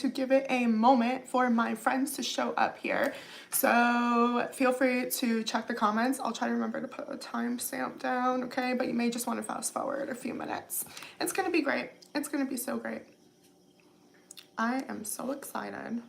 to give it a moment for my friends to show up here. So feel free to check the comments. I'll try to remember to put a timestamp down, okay? But you may just want to fast forward a few minutes. It's gonna be great. It's gonna be so great. I am so excited.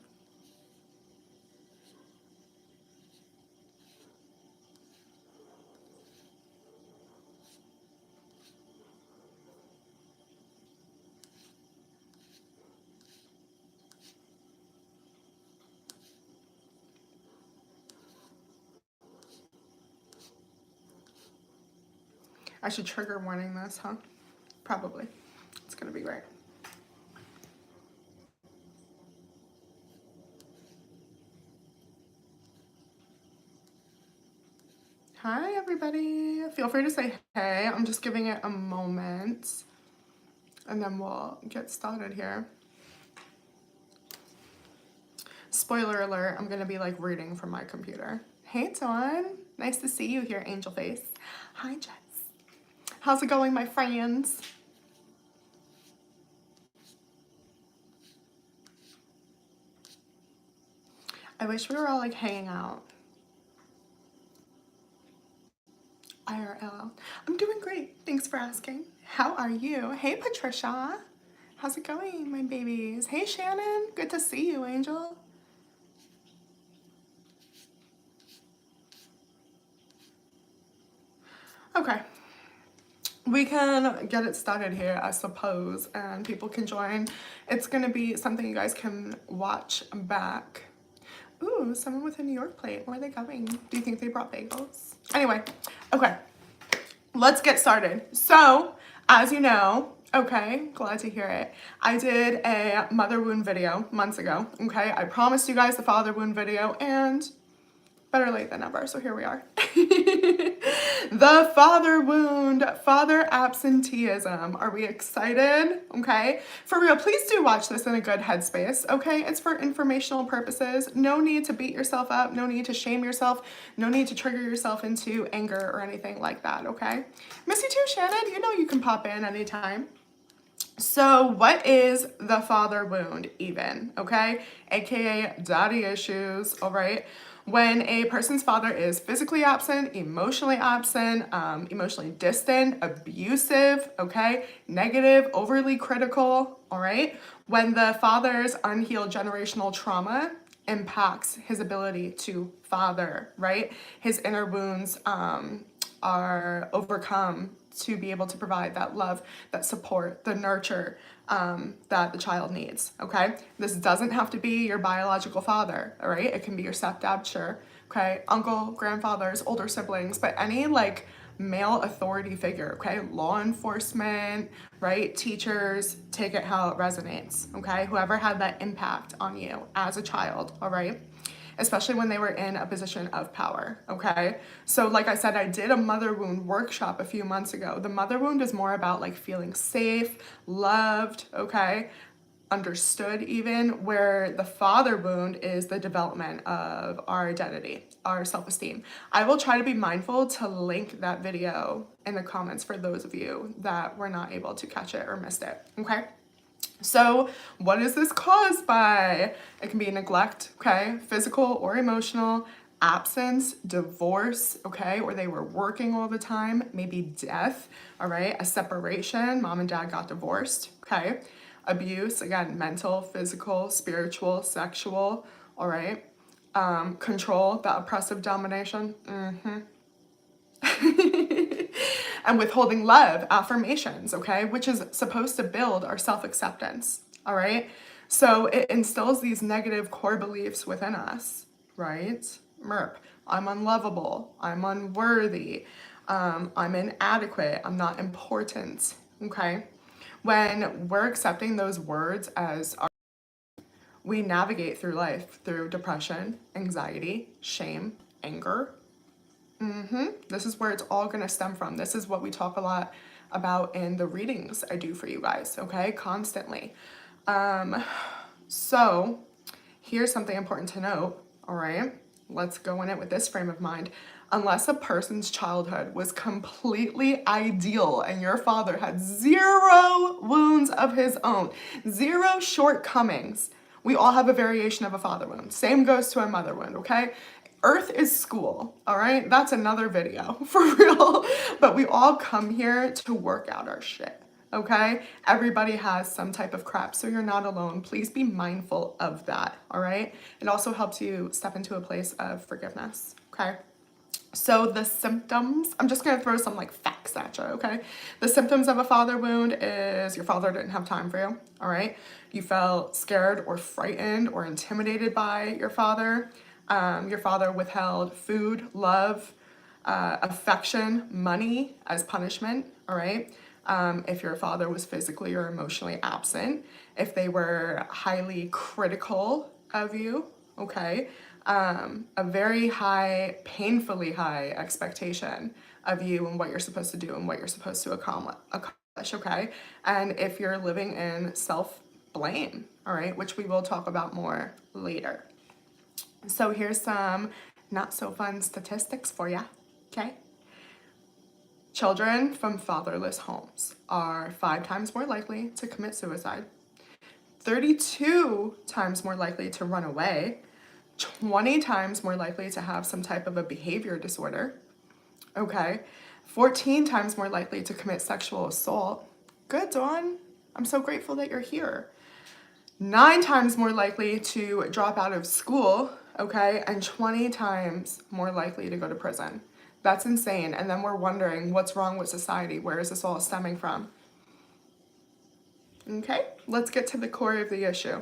I should trigger warning this, huh? Probably. It's gonna be great. Hi, everybody. Feel free to say hey. I'm just giving it a moment, and then we'll get started here. Spoiler alert, I'm gonna be like reading from my computer. Hey, Dawn. Nice to see you here, Angel Face. Hi, Jess. How's it going, my friends? I wish we were all like hanging out. IRL. I'm doing great. Thanks for asking. How are you? Hey, Patricia. How's it going, my babies? Hey, Shannon. Good to see you, Angel. Okay. We can get it started here, I suppose, and people can join. It's gonna be something you guys can watch back. Ooh, someone with a New York plate. Where are they going? Do you think they brought bagels? Anyway, okay, let's get started. So, as you know, okay, glad to hear it, I did a mother wound video months ago, okay? I promised you guys the father wound video, and better late than never, so here we are. The father wound, father absenteeism. Are we excited? Okay. For real, please do watch this in a good headspace, okay? It's for informational purposes. No need to beat yourself up. No need to shame yourself. No need to trigger yourself into anger or anything like that, okay? Miss you too, Shannon. You know you can pop in anytime. So what is the father wound even, okay? AKA daddy issues, all right? When a person's father is physically absent, emotionally distant, abusive, okay? Negative, overly critical, all right? When the father's unhealed generational trauma impacts his ability to father, right? His inner wounds are overcome to be able to provide that love, that support, the nurture that the child needs, okay? This doesn't have to be your biological father, all right? It can be your stepdad, sure, okay? Uncle, grandfathers, older siblings, but any like male authority figure, okay? Law enforcement, right? Teachers, take it how it resonates, okay? Whoever had that impact on you as a child, all right? Especially when they were in a position of power, okay? So like I said, I did a mother wound workshop a few months ago. The mother wound is more about like feeling safe, loved, okay? Understood even, where the father wound is the development of our identity, our self-esteem. I will try to be mindful to link that video in the comments for those of you that were not able to catch it or missed it, okay? So what is this caused by? It can be neglect, okay? Physical or emotional, absence, divorce, okay? Or they were working all the time, maybe death, all right? A separation, mom and dad got divorced, okay? Abuse, again, mental, physical, spiritual, sexual, all right? Control, that oppressive domination, and withholding love, affirmations, okay, which is supposed to build our self-acceptance, all right? So it instills these negative core beliefs within us, right? MERP, I'm unlovable, I'm unworthy, I'm inadequate, I'm not important, okay? When we're accepting those words as our, we navigate through life through depression, anxiety, shame, anger. This is where it's all gonna stem from. This is what we talk a lot about in the readings I do for you guys, okay? Constantly. So here's something important to note, all right? Let's go in it with this frame of mind. Unless a person's childhood was completely ideal and your father had zero wounds of his own, zero shortcomings, We all have a variation of a father wound. Same goes to a mother wound, okay? Earth is school, all right? That's another video, for real. But we all come here to work out our shit, okay? Everybody has some type of crap, so you're not alone. Please be mindful of that, all right? It also helps you step into a place of forgiveness, okay? So the symptoms, I'm just gonna throw some like facts at you, okay? The symptoms of a father wound is your father didn't have time for you, all right? You felt scared or frightened or intimidated by your father. Your father withheld food, love, affection, money as punishment, all right? If your father was physically or emotionally absent, if they were highly critical of you, okay? A very high, painfully high expectation of you and what you're supposed to do and what you're supposed to accomplish, okay? And if you're living in self-blame, all right, which we will talk about more later. So here's some not so fun statistics for you, okay? Children from fatherless homes are 5 times more likely to commit suicide, 32 times more likely to run away, 20 times more likely to have some type of a behavior disorder, okay? 14 times more likely to commit sexual assault. Good, Dawn. I'm so grateful that you're here. 9 times more likely to drop out of school, okay? And 20 times more likely to go to prison. That's insane. And then we're wondering what's wrong with society? Where is this all stemming from? Okay, let's get to the core of the issue.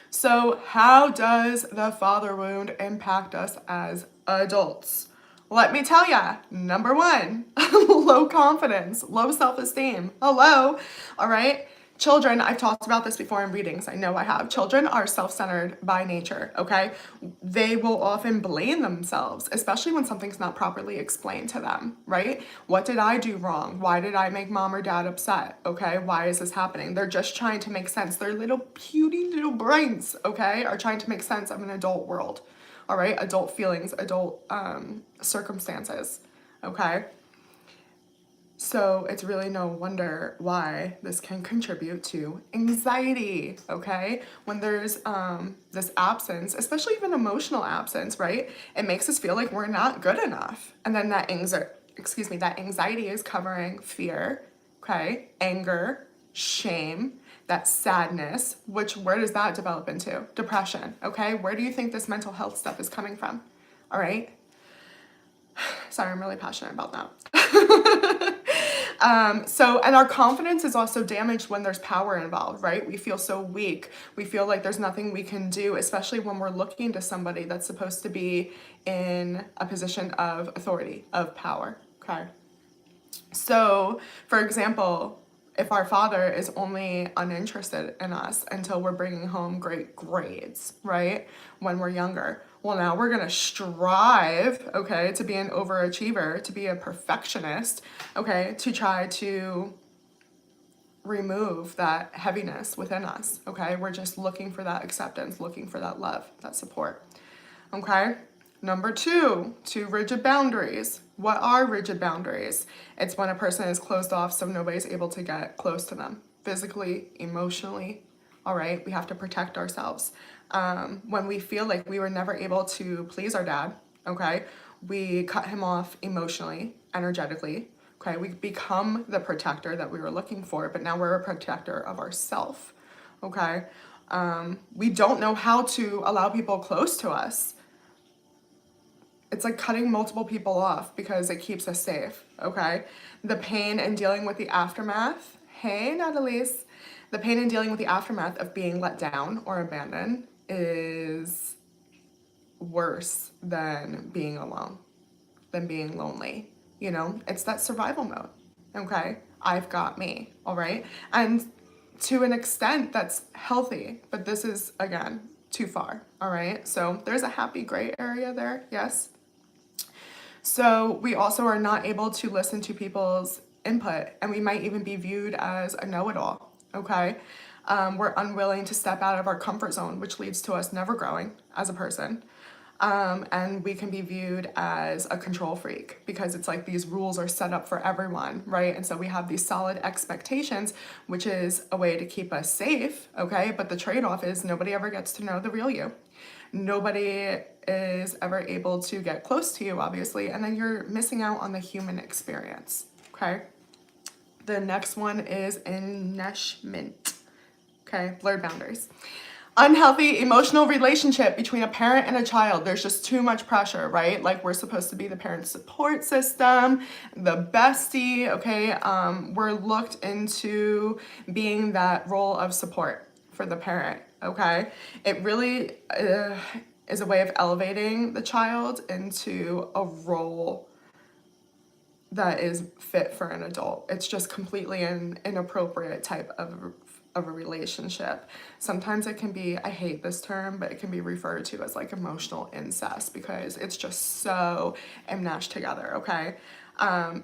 So how does the father wound impact us as adults? Let me tell ya, number 1, low confidence, low self-esteem. Hello, all right? Children, I've talked about this before in readings. I know I have. Children are self-centered by nature, okay? They will often blame themselves, especially when something's not properly explained to them, right? What did I do wrong? Why did I make mom or dad upset, okay? Why is this happening? They're just trying to make sense. Their little puny little brains, okay, are trying to make sense of an adult world, all right? Adult feelings, adult circumstances, okay? So it's really no wonder why this can contribute to anxiety, okay? When there's this absence, especially even emotional absence, right? It makes us feel like we're not good enough. And then that anxiety is covering fear, okay? Anger, shame, that sadness, where does that develop into? Depression, okay? Where do you think this mental health stuff is coming from? All right? Sorry, I'm really passionate about that. And our confidence is also damaged when there's power involved, right? We feel so weak. We feel like there's nothing we can do, especially when we're looking to somebody that's supposed to be in a position of authority, of power, okay? So, for example, if our father is only uninterested in us until we're bringing home great grades, right? When we're younger. Well, now we're gonna strive, okay, to be an overachiever, to be a perfectionist, okay, to try to remove that heaviness within us, okay? We're just looking for that acceptance, looking for that love, that support, okay? Number 2, rigid boundaries. What are rigid boundaries? It's when a person is closed off so nobody's able to get close to them, physically, emotionally, all right? We have to protect ourselves. When we feel like we were never able to please our dad, okay? We cut him off emotionally, energetically, okay? We become the protector that we were looking for, but now we're a protector of ourselves, okay? We don't know how to allow people close to us. It's like cutting multiple people off because it keeps us safe, okay? The pain and dealing with the aftermath, hey Natalie's, the pain in dealing with the aftermath of being let down or abandoned is worse than being alone, than being lonely, you know? It's that survival mode, okay? I've got me, all right? And to an extent that's healthy, but this is, again, too far, all right? So there's a happy gray area there, yes? So we also are not able to listen to people's input, and we might even be viewed as a know-it-all, okay? We're unwilling to step out of our comfort zone, which leads to us never growing as a person. And we can be viewed as a control freak because it's like these rules are set up for everyone, right? And so we have these solid expectations, which is a way to keep us safe, okay? But the trade-off is nobody ever gets to know the real you. Nobody is ever able to get close to you, obviously, and then you're missing out on the human experience, okay? The next one is enmeshment, okay? Blurred boundaries. Unhealthy emotional relationship between a parent and a child. There's just too much pressure, right? Like we're supposed to be the parent support system, the bestie, okay? We're looked into being that role of support for the parent, okay? It really is a way of elevating the child into a role that is fit for an adult. It's just completely an inappropriate type of a relationship. Sometimes it can be, I hate this term, but it can be referred to as like emotional incest because it's just so enmeshed together, okay?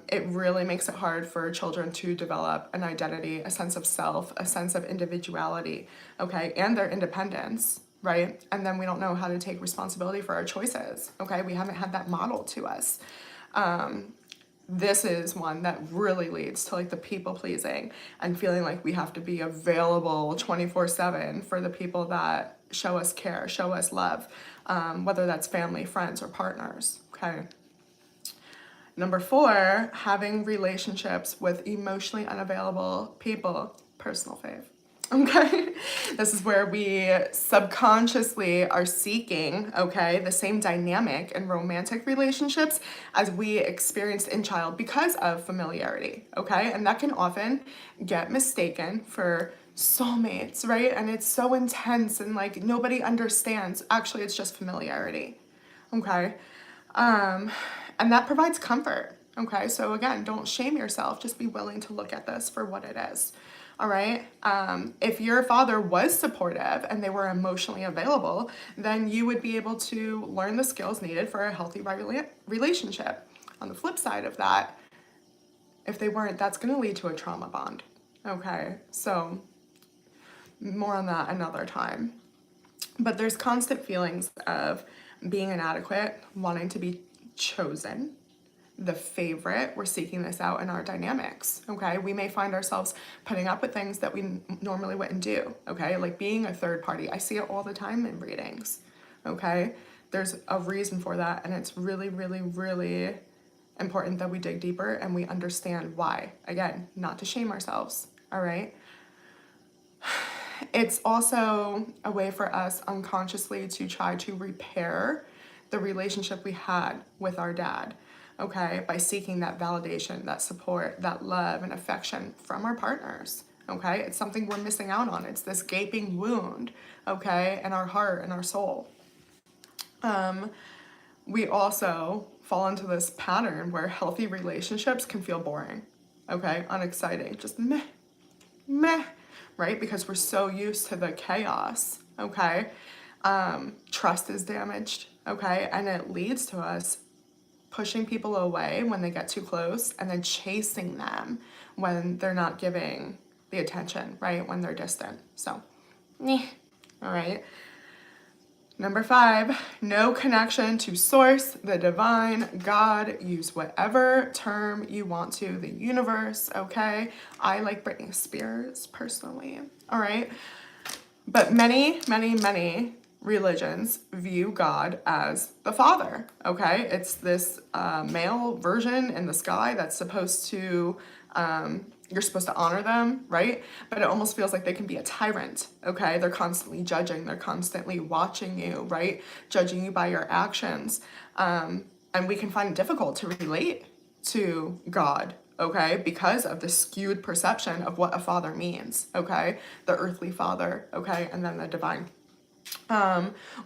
It really makes it hard for children to develop an identity, a sense of self, a sense of individuality, okay? And their independence, right? And then we don't know how to take responsibility for our choices, okay? We haven't had that modeled to us. This is one that really leads to like the people pleasing and feeling like we have to be available 24/7 for the people that show us care, show us love, whether that's family, friends, or partners, okay? Number 4, having relationships with emotionally unavailable people, personal fave. Okay, this is where we subconsciously are seeking, okay, the same dynamic in romantic relationships as we experienced in child because of familiarity, okay? And that can often get mistaken for soulmates, right? And it's so intense and like nobody understands. Actually, it's just familiarity, okay? And that provides comfort, okay? So again, don't shame yourself. Just be willing to look at this for what it is. All right. If your father was supportive and they were emotionally available, then you would be able to learn the skills needed for a healthy relationship. On the flip side of that, if they weren't, that's going to lead to a trauma bond. Okay. So more on that another time. But there's constant feelings of being inadequate, wanting to be chosen, the favorite. We're seeking this out in our dynamics, okay? We may find ourselves putting up with things that we normally wouldn't do, okay? Like being a third party. I see it all the time in readings, okay? There's a reason for that, and it's really, really, really important that we dig deeper and we understand why. Again, not to shame ourselves, all right? It's also a way for us unconsciously to try to repair the relationship we had with our dad, okay, by seeking that validation, that support, that love and affection from our partners, okay? It's something we're missing out on. It's this gaping wound, okay, in our heart and our soul. We also fall into this pattern where healthy relationships can feel boring, okay, unexciting, just meh, meh, right? Because we're so used to the chaos, okay? Trust is damaged, okay? And it leads to us pushing people away when they get too close and then chasing them when they're not giving the attention, right? When they're distant. So, all right. Number 5, no connection to source, the divine, God. Use whatever term you want to, the universe, okay? I like Britney Spears personally, all right? But many, many, many religions view God as the Father, okay? It's this male version in the sky that's supposed to, you're supposed to honor them, right? But it almost feels like they can be a tyrant, okay? They're constantly judging, they're constantly watching you, right? Judging you by your actions. And we can find it difficult to relate to God, okay, because of the skewed perception of what a father means, okay? The earthly father, okay, and then the divine.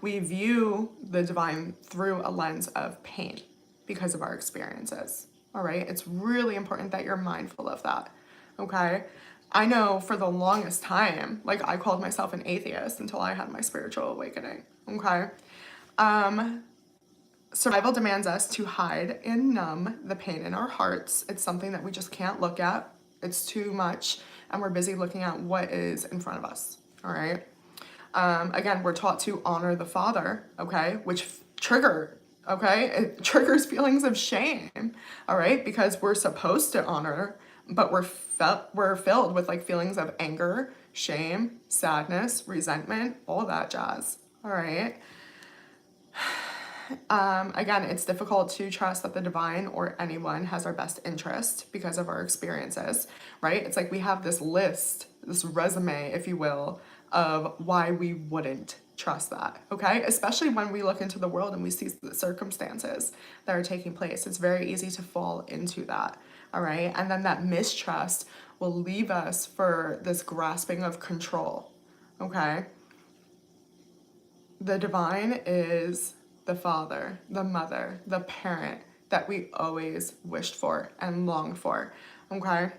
We view the divine through a lens of pain because of our experiences, all right? It's really important that you're mindful of that, okay? I know for the longest time, like I called myself an atheist until I had my spiritual awakening, okay? Survival demands us to hide and numb the pain in our hearts. It's something that we just can't look at. It's too much, and we're busy looking at what is in front of us, all right? Again, we're taught to honor the Father, okay, which trigger, okay? It triggers feelings of shame, all right? Because we're supposed to honor, but we're filled with like feelings of anger, shame, sadness, resentment, all that jazz, all right? Again, it's difficult to trust that the divine or anyone has our best interest because of our experiences, right? It's like we have this list, this resume, if you will, of why we wouldn't trust that, okay? Especially when we look into the world and we see the circumstances that are taking place. It's very easy to fall into that, all right? And then that mistrust will leave us for this grasping of control, okay? The divine is the father, the mother, the parent that we always wished for and longed for, okay?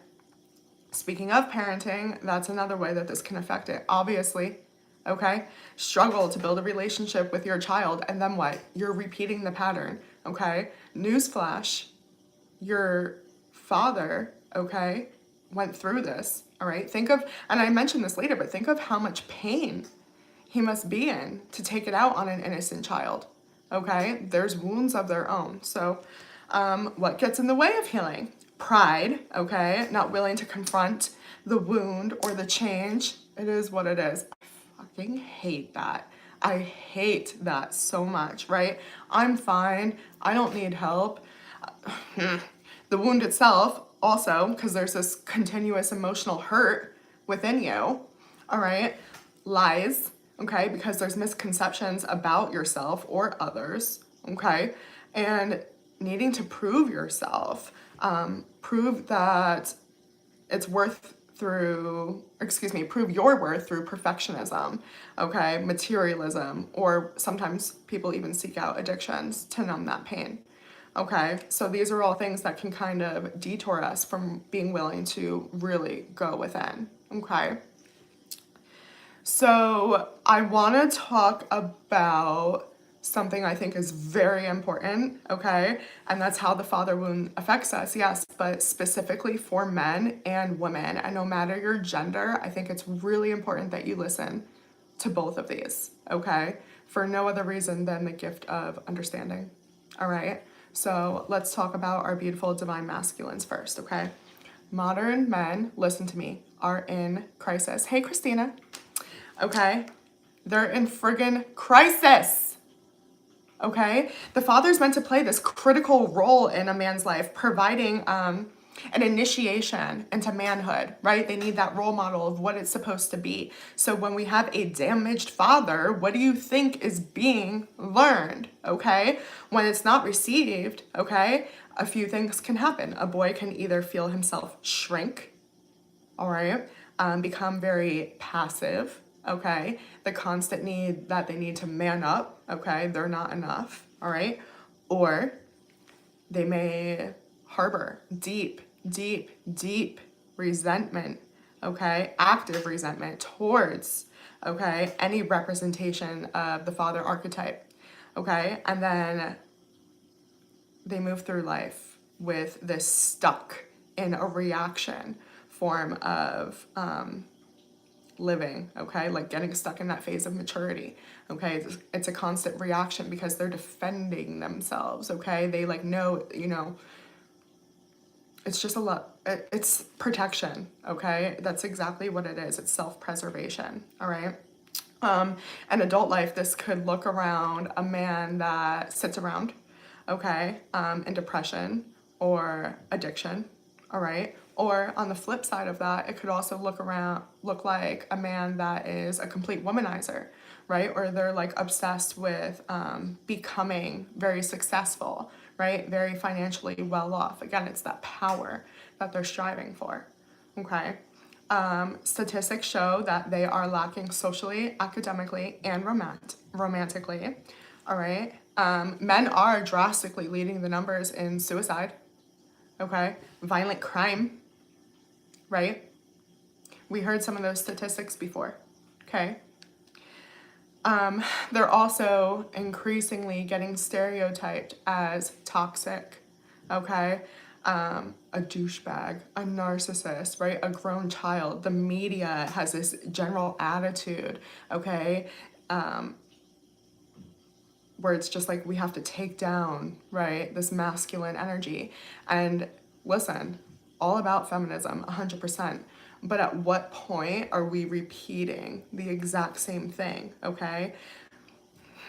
Speaking of parenting, that's another way that this can affect it. Obviously, okay? Struggle to build a relationship with your child, and then what? You're repeating the pattern, okay? Newsflash, your father, okay, went through this, all right? Think of, and I mentioned this later, but think of how much pain he must be in to take it out on an innocent child, okay? There's wounds of their own. So what gets in the way of healing? Pride, okay? Not willing to confront the wound or the change. It is what it is. I fucking hate that. I hate that so much, right? I'm fine. I don't need help. The wound itself also, because there's this continuous emotional hurt within you, all right? Lies, okay? Because there's misconceptions about yourself or others, okay? And needing to prove yourself, prove that it's worth through, prove your worth through perfectionism, okay? Materialism, or sometimes people even seek out addictions to numb that pain. Okay, so these are all things that can kind of detour us from being willing to really go within, okay? So I want to talk about something I think is very important, okay? And that's how the father wound affects us, yes, but specifically for men and women. And no matter your gender, I think it's really important that you listen to both of these, okay? For no other reason than the gift of understanding, all right? So let's talk about our beautiful divine masculines first, okay? Modern men, listen to me, are in crisis. Hey, Christina. Okay? They're in friggin' crisis. Okay? The father's meant to play this critical role in a man's life, providing an initiation into manhood, right? They need that role model of what it's supposed to be. So when we have a damaged father, what do you think is being learned, okay? When it's not received, okay, a few things can happen. A boy can either feel himself shrink, all right, become very passive, okay? The constant need that they need to man up, okay? They're not enough, all right? Or they may harbor deep, deep, deep resentment, okay? Active resentment towards, okay, any representation of the father archetype, okay? And then they move through life with this stuck in a reaction form of living, okay? Like getting stuck in that phase of maturity, okay? It's a constant reaction because they're defending themselves, okay? They like know, you know, it's just a lot, it's protection, okay? That's exactly what it is. It's self-preservation, all right? In adult life, this could look around a man that sits around, okay, in depression or addiction, all right? Or on the flip side of that, it could also look like a man that is a complete womanizer, right? Or they're like obsessed with becoming very successful, right? Very financially well off. Again, it's that power that they're striving for, okay? Statistics show that they are lacking socially, academically, and romantically, all right? Men are drastically leading the numbers in suicide, okay? Violent crime, right? We heard some of those statistics before, okay? They're also increasingly getting stereotyped as toxic, okay? A douchebag, a narcissist, right? A grown child. The media has this general attitude, okay? where it's just like we have to take down, right, this masculine energy. And listen, all about feminism, 100%. But at what point are we repeating the exact same thing, okay?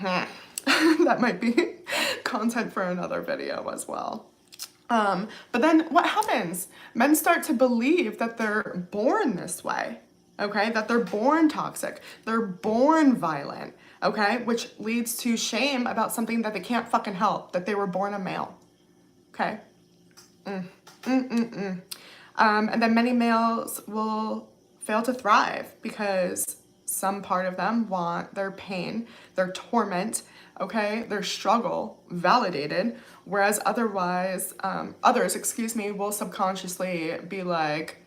That might be content for another video as well. But then what happens? Men start to believe that they're born this way, okay? That they're born toxic, they're born violent, okay? Which leads to shame about something that they can't fucking help, that they were born a male, okay? And then many males will fail to thrive because some part of them want their pain, their torment, okay, their struggle validated, whereas others, will subconsciously be like,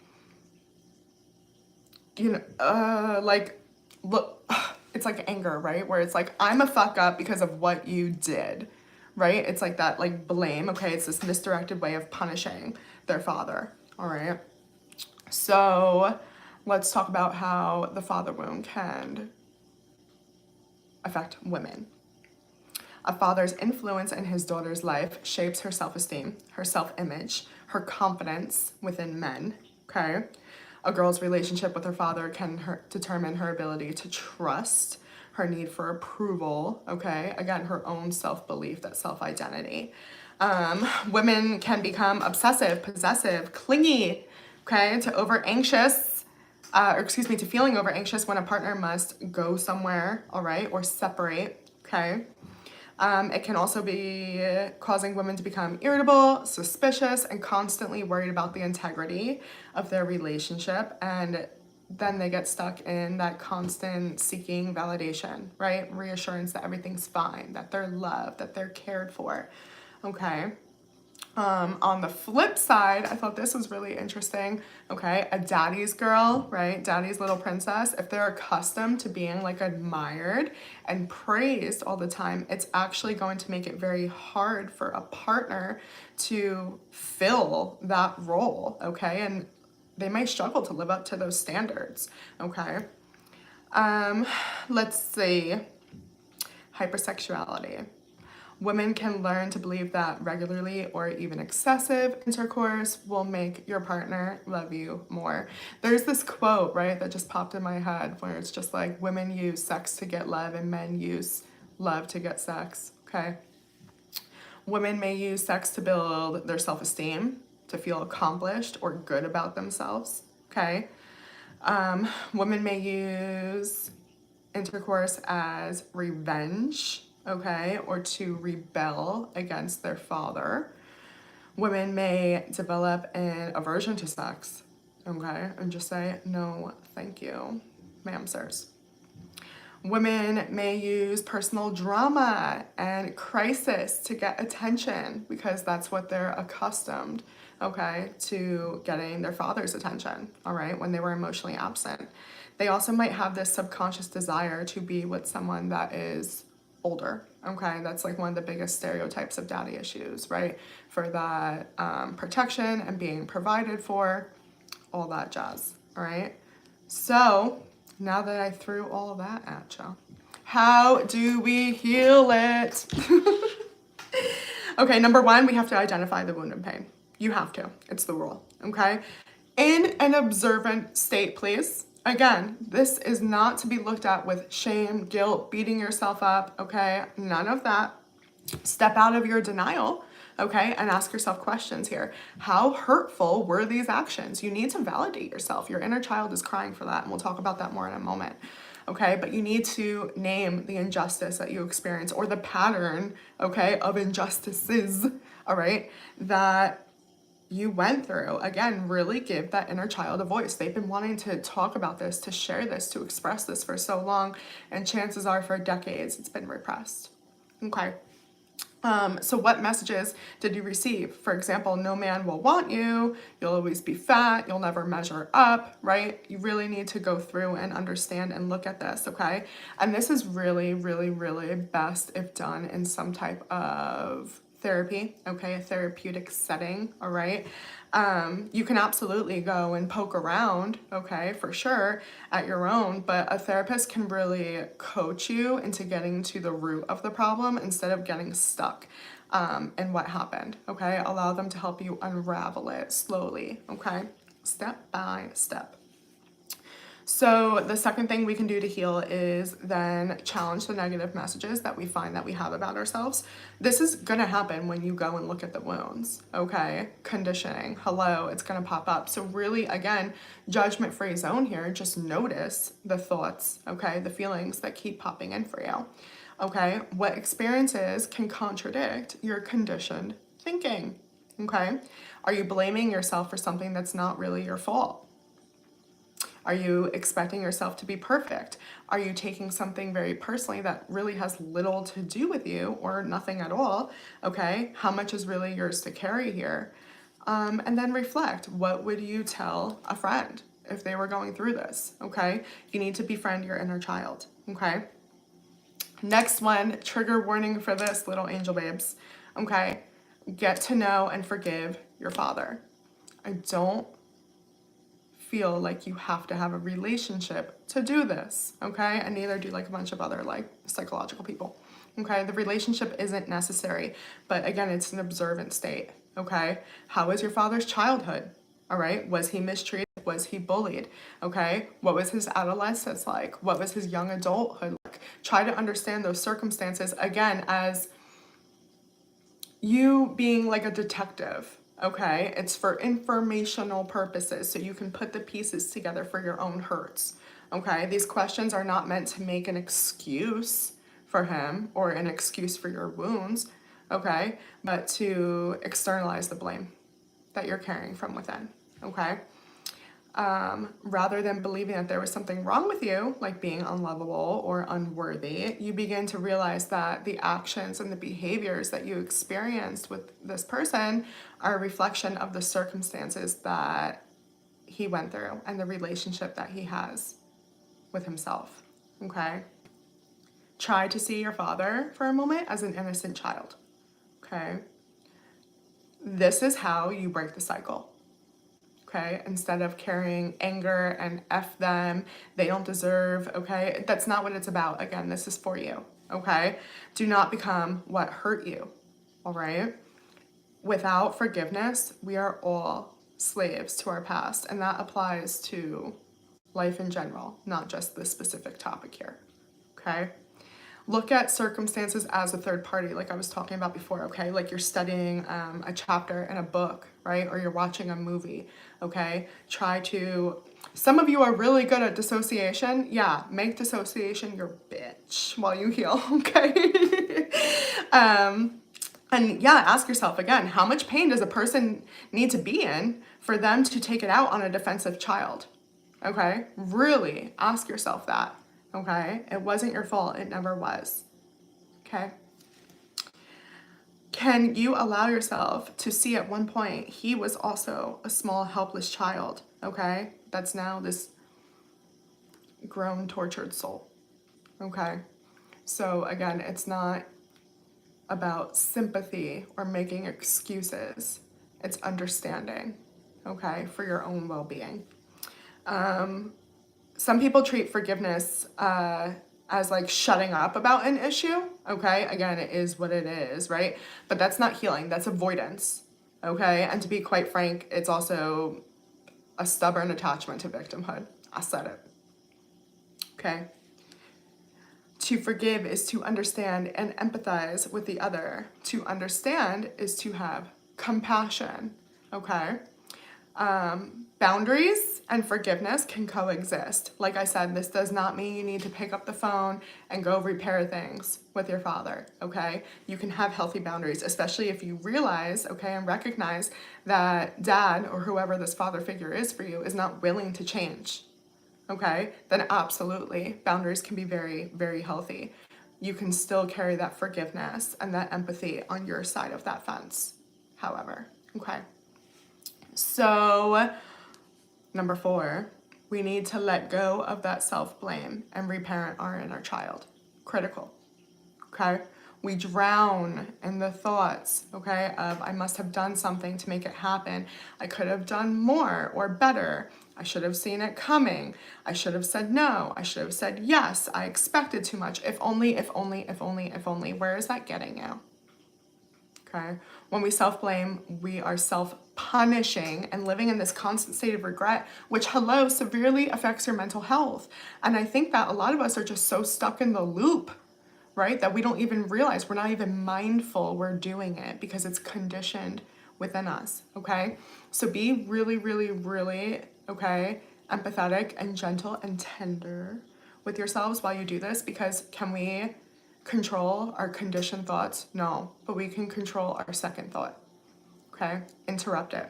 look, it's like anger, right? Where it's like, I'm a fuck up because of what you did, right? It's like that, like blame, okay? It's this misdirected way of punishing their father, all right? So let's talk about how the father wound can affect women. A father's influence in his daughter's life shapes her self-esteem, her self-image, her confidence within men, okay? A girl's relationship with her father can determine her ability to trust, her need for approval, okay? Again, her own self-belief, that self-identity. Women can become obsessive, possessive, clingy, okay, to feeling over anxious when a partner must go somewhere, all right, or separate, okay? It can also be causing women to become irritable, suspicious, and constantly worried about the integrity of their relationship. And then they get stuck in that constant seeking validation, right? Reassurance that everything's fine, that they're loved, that they're cared for, okay? On the flip side, I thought this was really interesting. Okay, a daddy's girl, right? Daddy's little princess. If they're accustomed to being like admired and praised all the time, it's actually going to make it very hard for a partner to fill that role, okay? And they might struggle to live up to those standards, okay? Let's see. Hypersexuality. Women can learn to believe that regularly or even excessive intercourse will make your partner love you more. There's this quote, right, that just popped in my head where it's just like, women use sex to get love and men use love to get sex, okay? Women may use sex to build their self-esteem, to feel accomplished or good about themselves, okay? Women may use intercourse as revenge, okay, or to rebel against their father. Women may develop an aversion to sex, okay, and just say, no, thank you, ma'am, sirs. Women may use personal drama and crisis to get attention because that's what they're accustomed, okay, to getting their father's attention, all right, when they were emotionally absent. They also might have this subconscious desire to be with someone that is older, okay? That's like one of the biggest stereotypes of daddy issues, right? For that protection and being provided for, all that jazz, all right? So now that I threw all of that at you, how do we heal it? Okay, number one, we have to identify the wound and pain. You have to, it's the rule, okay? In an observant state, please. Again, this is not to be looked at with shame, guilt, beating yourself up, okay? None of that. Step out of your denial, okay? And ask yourself questions here. How hurtful were these actions? You need to validate yourself. Your inner child is crying for that, and we'll talk about that more in a moment, okay? But you need to name the injustice that you experience or the pattern, okay, of injustices, all right, that you went through. Again, really give that inner child a voice. They've been wanting to talk about this, to share this, to express this for so long, and chances are for decades it's been repressed. Okay. So what messages did you receive? For example, no man will want you, you'll always be fat, you'll never measure up, right? You really need to go through and understand and look at this, okay? And this is really, really, really best if done in some type of therapy, okay, a therapeutic setting, all right? You can absolutely go and poke around, okay, for sure, at your own, but a therapist can really coach you into getting to the root of the problem instead of getting stuck in what happened, okay? Allow them to help you unravel it slowly, okay? Step by step. So the second thing we can do to heal is then challenge the negative messages that we find that we have about ourselves. This is gonna happen when you go and look at the wounds, okay? Conditioning, hello, it's gonna pop up. So really, again, judgment-free zone here, just notice the thoughts, okay? The feelings that keep popping in for you, okay? What experiences can contradict your conditioned thinking, okay? Are you blaming yourself for something that's not really your fault? Are you expecting yourself to be perfect? Are you taking something very personally that really has little to do with you or nothing at all? Okay, how much is really yours to carry here? And then reflect. What would you tell a friend if they were going through this? Okay, you need to befriend your inner child. Okay, next one, trigger warning for this, little angel babes. Okay, get to know and forgive your father. I don't feel like you have to have a relationship to do this, okay? And neither do like a bunch of other like psychological people, okay? The relationship isn't necessary, but again, it's an observant state, okay? How was your father's childhood, all right? Was he mistreated? Was he bullied, okay? What was his adolescence like? What was his young adulthood like? Try to understand those circumstances, again, as you being like a detective, okay? It's for informational purposes, so you can put the pieces together for your own hurts, okay? These questions are not meant to make an excuse for him or an excuse for your wounds, okay? But to externalize the blame that you're carrying from within, okay? Rather than believing that there was something wrong with you, like being unlovable or unworthy, you begin to realize that the actions and the behaviors that you experienced with this person are a reflection of the circumstances that he went through and the relationship that he has with himself, okay? Try to see your father for a moment as an innocent child, okay? This is how you break the cycle. Okay, instead of carrying anger and F them, they don't deserve, okay? That's not what it's about. Again, this is for you, okay? Do not become what hurt you, all right? Without forgiveness, we are all slaves to our past, and that applies to life in general, not just this specific topic here, okay? Look at circumstances as a third party, like I was talking about before, okay? Like you're studying a chapter in a book, right? Or you're watching a movie, okay? Some of you are really good at dissociation. Yeah, make dissociation your bitch while you heal, okay? And yeah, ask yourself again, how much pain does a person need to be in for them to take it out on a defensive child? Okay, really ask yourself that. Okay, it wasn't your fault, it never was. Okay, can you allow yourself to see at one point he was also a small helpless child? Okay, that's now this grown tortured soul. Okay, so again, it's not about sympathy or making excuses, it's understanding, okay, for your own well-being. Some people treat forgiveness as like shutting up about an issue, okay? Again, it is what it is, right? But that's not healing, that's avoidance, okay? And to be quite frank, it's also a stubborn attachment to victimhood. I said it, okay? To forgive is to understand and empathize with the other. To understand is to have compassion, okay? Boundaries and forgiveness can coexist. Like I said, this does not mean you need to pick up the phone and go repair things with your father, okay? You can have healthy boundaries, especially if you realize, okay, and recognize that dad or whoever this father figure is for you is not willing to change, okay? Then absolutely, boundaries can be very, very healthy. You can still carry that forgiveness and that empathy on your side of that fence, however, okay? So, number 4, we need to let go of that self-blame and reparent our inner child. Critical, okay? We drown in the thoughts, okay, of I must have done something to make it happen. I could have done more or better. I should have seen it coming. I should have said no. I should have said yes. I expected too much. If only, if only, if only, if only. Where is that getting you? Okay. When we self-blame, we are self-punishing and living in this constant state of regret, which, hello, severely affects your mental health. And I think that a lot of us are just so stuck in the loop, right, that we don't even realize, we're not even mindful we're doing it because it's conditioned within us, okay? So be really, really, really, okay, empathetic and gentle and tender with yourselves while you do this, because can we control our conditioned thoughts? No, but we can control our second thought, okay? Interrupt it.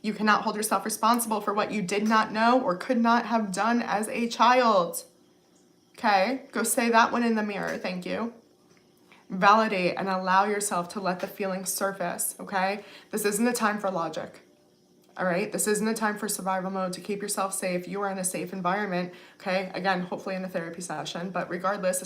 You cannot hold yourself responsible for what you did not know or could not have done as a child. Okay, go say that one in the mirror, thank you. Validate and allow yourself to let the feelings surface, okay? This isn't a time for logic, all right? This isn't a time for survival mode to keep yourself safe. You are in a safe environment, okay? Again, hopefully in a therapy session, but regardless, a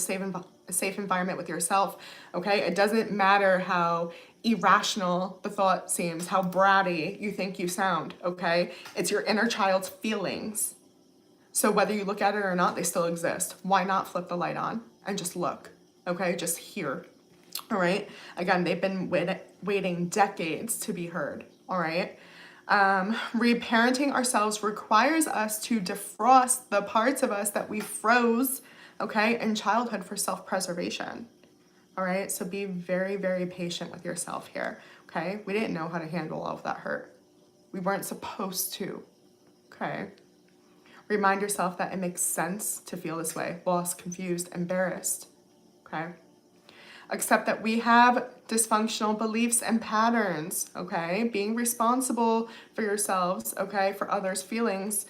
safe environment with yourself, okay? It doesn't matter how irrational the thought seems, how bratty you think you sound, okay? It's your inner child's feelings. So whether you look at it or not, they still exist. Why not flip the light on and just look, okay? Just hear, all right? Again, they've been waiting decades to be heard, all right? Reparenting ourselves requires us to defrost the parts of us that we froze, okay, in childhood for self-preservation, all right? So be very, very patient with yourself here, okay? We didn't know how to handle all of that hurt. We weren't supposed to, okay? Remind yourself that it makes sense to feel this way, lost, confused, embarrassed, okay? Accept that we have dysfunctional beliefs and patterns, okay? Being responsible for yourselves, okay, for others' feelings,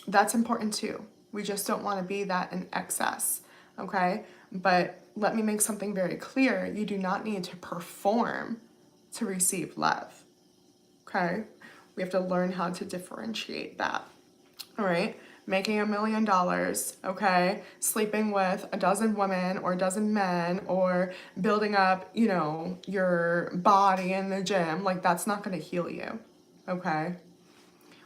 that's important too. We just don't want to be that in excess, okay? But let me make something very clear. You do not need to perform to receive love, okay? We have to learn how to differentiate that, all right? Making $1 million, okay? Sleeping with a dozen women or a dozen men, or building up, you know, your body in the gym, like that's not gonna heal you, okay?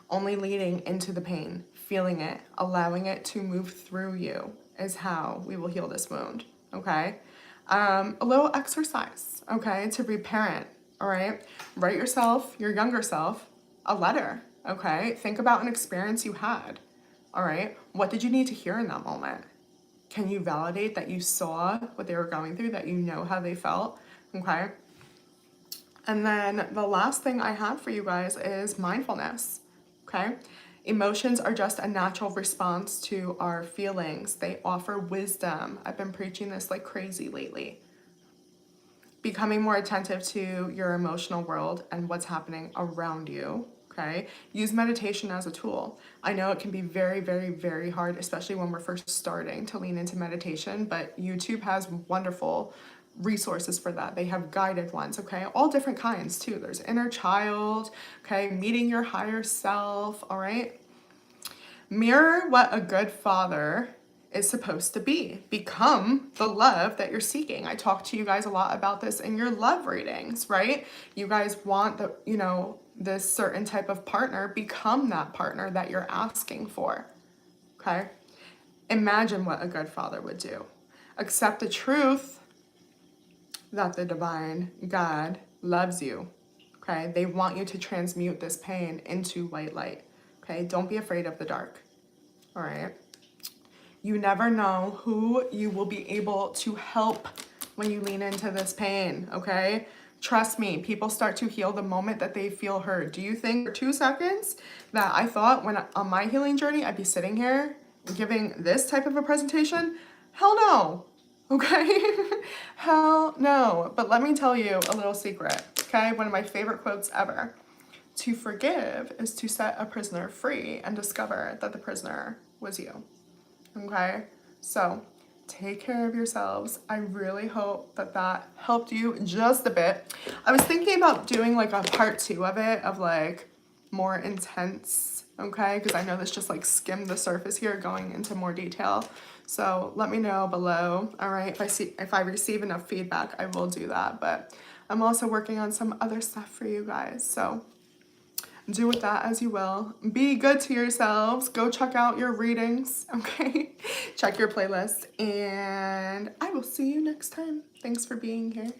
Only leading into the pain, feeling it, allowing it to move through you is how we will heal this wound, okay? A little exercise, okay, to reparent, all right? Write yourself, your younger self, a letter, okay? Think about an experience you had, all right? What did you need to hear in that moment? Can you validate that you saw what they were going through, that you know how they felt, okay? And then the last thing I have for you guys is mindfulness, okay? Emotions are just a natural response to our feelings. They offer wisdom. I've been preaching this like crazy lately. Becoming more attentive to your emotional world and what's happening around you, okay? Use meditation as a tool. I know it can be very, very, very hard, especially when we're first starting to lean into meditation, but YouTube has wonderful resources for that. They have guided ones, okay? All different kinds too. There's inner child, okay? Meeting your higher self, all right? Mirror what a good father is supposed to be. Become the love that you're seeking. I talk to you guys a lot about this in your love readings, right? You guys want the, you know, this certain type of partner. Become that partner that you're asking for, okay? Imagine what a good father would do. Accept the truth that the divine God loves you, okay? They want you to transmute this pain into white light, okay? Don't be afraid of the dark, all right? You never know who you will be able to help when you lean into this pain, okay? Trust me, people start to heal the moment that they feel heard. Do you think for 2 seconds that I thought when on my healing journey, I'd be sitting here giving this type of a presentation? Hell no, okay? Hell no. But let me tell you a little secret, okay? One of my favorite quotes ever. To forgive is to set a prisoner free and discover that the prisoner was you. Okay, so take care of yourselves. I really hope that that helped you just a bit. I was thinking about doing like a part 2 of it, of like more intense, okay? Because I know this just like skimmed the surface here, going into more detail. So let me know below, all right? If I receive enough feedback, I will do that. But I'm also working on some other stuff for you guys. So do with that as you will. Be good to yourselves. Go check out your readings, okay? Check your playlist, and I will see you next time. Thanks for being here.